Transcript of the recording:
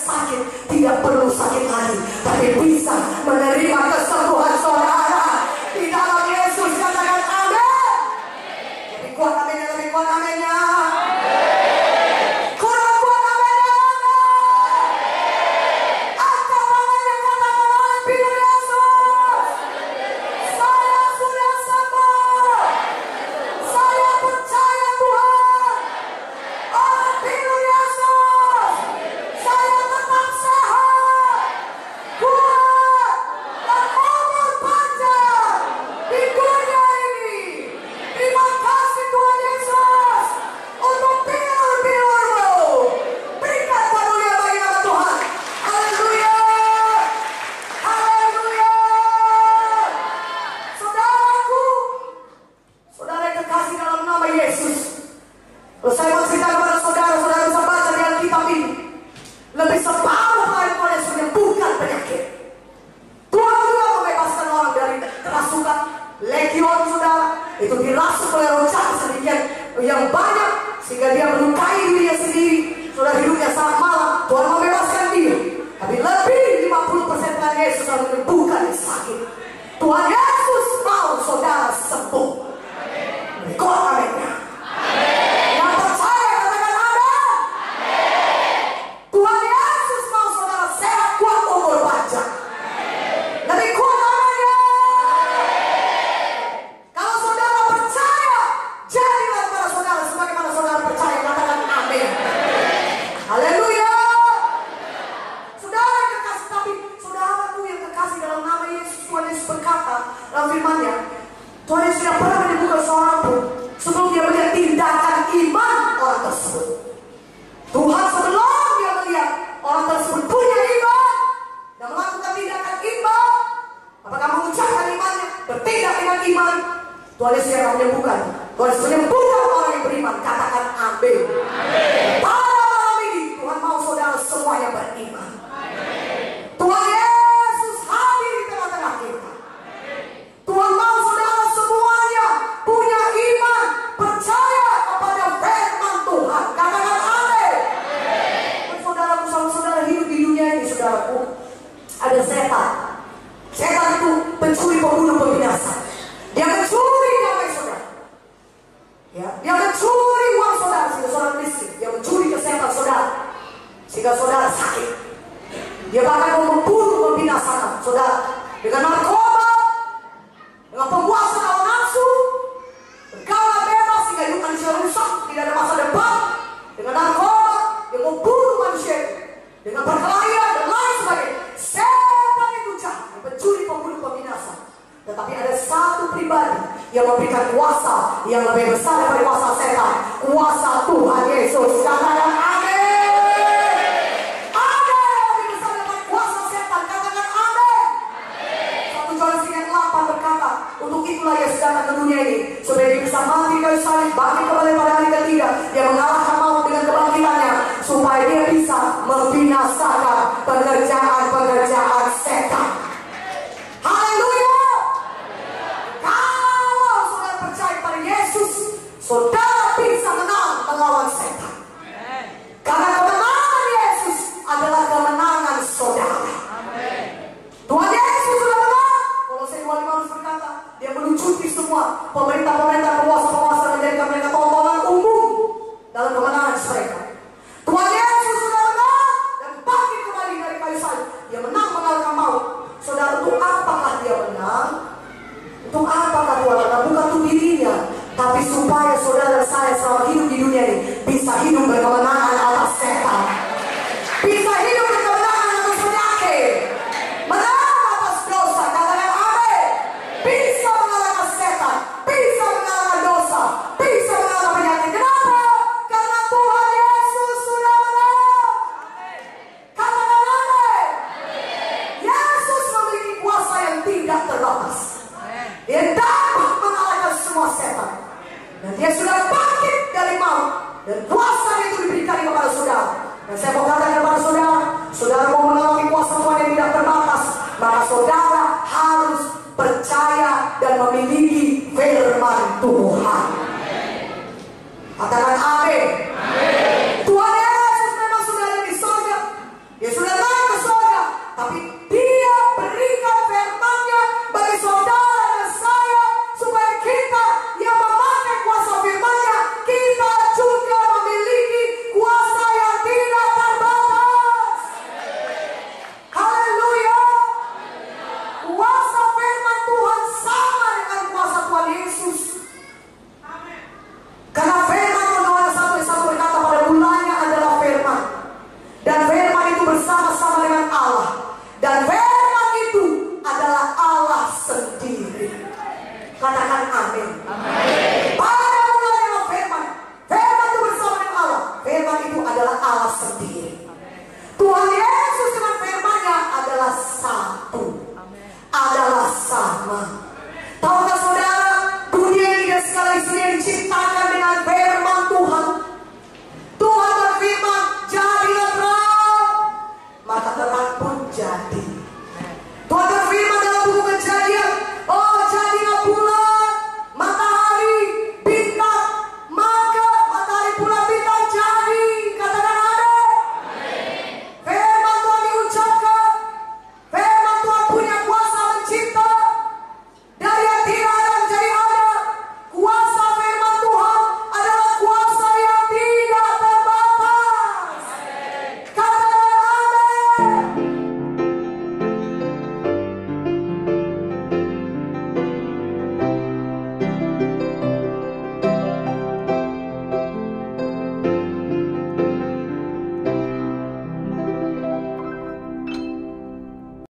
sakit, tidak perlu sakit lagi, tapi bisa menerima kesembuhan saudara di dalam Yesus. Katakan amin. Lebih kuat aminnya, lebih kuat aminnya. Kurang kuat aminnya. Angkat tangannya, katakan oleh Pilih Yesus, saya sudah sembuh. Saya percaya Tuhan. Oleh Pilih Yesus, saya tetap sehat, kuat, dan umur panjang di dunia ini. Terima kasih Tuhan Yesus untuk pilur-pilurmu. Berikan karunia bagi nama Tuhan. Haleluya. Haleluya. Saudaraku, saudara yang terkasih dalam nama Yesus, kalau saya mau cerita kepada saudara, saudara bisa baca di Alkitab ini. Lebih separuh dari Tuhan Yesus menyembuhkan penyakit. Tuhan juga membebaskan orang dari kerasukan. Legion saudara itu dirasuk oleh roh jahat sedemikian yang banyak sehingga dia melukai dirinya sendiri. Saudara, hidupnya sangat malam. Tuhan membebaskan dia. Tapi lebih 50% dari Yesus yang menyembuhkan yang sakit. Tuhan Yesus mau saudara sembuh. Kuat aminnya. Yang percaya katakan amin. Tuhan Yesus mau saudara sehat, kuat, umur panjang. Lebih kuat aminnya. Kalau saudara percaya, jadilah kepada saudara sebagaimana saudara percaya. Katakan amin. Haleluya. Saudara yang kekasih, tapi saudaraku yang kekasih dalam nama Yesus, Tuhan Yesus berkata dalam firman-Nya, Tuhan Yesus tidak pernah menyembuhkan seorang pun sebelum dia melihat tindakan iman orang tersebut. Tuhan sebelum dia melihat orang tersebut punya iman dan melakukan tindakan iman, apakah mengucapkan imannya, bertindak dengan iman, Tuhan Yesus yang akan menyembuhkan. Tuhan Yesus menyembuhkan orang yang beriman. Katakan amin. Pada malam ini Tuhan mau saudara semuanya beriman. Tuhan Yesus hadir di tengah-tengah kita. Tuhan mau saudara semuanya punya iman, percaya kepada firman Tuhan. Katakan amin. Saudaraku, sama saudara hidup di dunia ini, saudaraku, ada setan. Setan itu pencuri, pembunuh, pembinasa. Dia mencuri damai saudara. Ya, dia mencuri uang saudara sehingga saudara miskin. Dia mencuri kesehatan saudara sehingga saudara sakit. Dia bahkan mau membunuh, membinasakan saudara dengan narkoba, dengan pemuasan hawa nafsu, bergaul bebas sehingga hidup manusia rusak, tidak ada masa depan. Dengan narkoba, dia mau bunuh manusia dengan perkelahian dan lain sebagainya. Setan itu jahat, pencuri, pembunuh, pembinasa. Tetapi ada satu pribadi yang memberikan kuasa yang lebih besar daripada kuasa setan, kuasa Tuhan Yesus. Katakan amin. Ada yang lebih besar daripada kuasa setan. Katakan amin. 1 Yohanes 3:8 berkata, untuk itulah Yesus datang ke dunia ini supaya dia bisa mati di kayu salib, bangkit kembali pada hari ketiga. Dia mengalahkan maut dengan kebangkitannya supaya dia bisa membinasakan pekerjaan-pekerjaan setan. Haleluya. Kalau saudara percaya pada Yesus, saudara bisa menang melawan setan. Karena kemenangan Yesus adalah kemenangan saudara. Tuhan Yesus sudah menang. Kolose 2:5 berkata, dia melucuti semua pemerintah-pemerintah, penguasa-penguasa, menjadikan mereka tontonan umum dalam kemenangan mereka. Tuhan Yesus sudah menang dan bangkit kembali dari kayu salib. Dia menang mengalahkan maut. Saudara, untuk apakah dia menang? Untuk apakah Tuhan menang? Bukan untuk dirinya, tapi supaya saudara saya selama hidup di dunia ini bisa hidup berkemenangan atas setan, bisa hidup berkemenangan atas penyakit, menang atas dosa. Katakan amin. Bisa mengalahkan setan, bisa mengalahkan dosa, bisa mengalahkan penyakit. Kenapa? Karena Tuhan Yesus sudah menang. Katakan amin. Yesus memiliki kuasa yang tidak terbatas. Dia dapat mengalahkan semua setan. Dan dia sudah bangkit dari maut. Dan kuasa itu diberikan kepada saudara. Dan saya mau katakan kepada saudara, saudara mau mengalami kuasa Tuhan yang tidak terbatas, maka saudara harus percaya dan memiliki firman Tuhan. Katakan amin. Tuhan Yesus memang sudah ada di surga. Dia sudah dan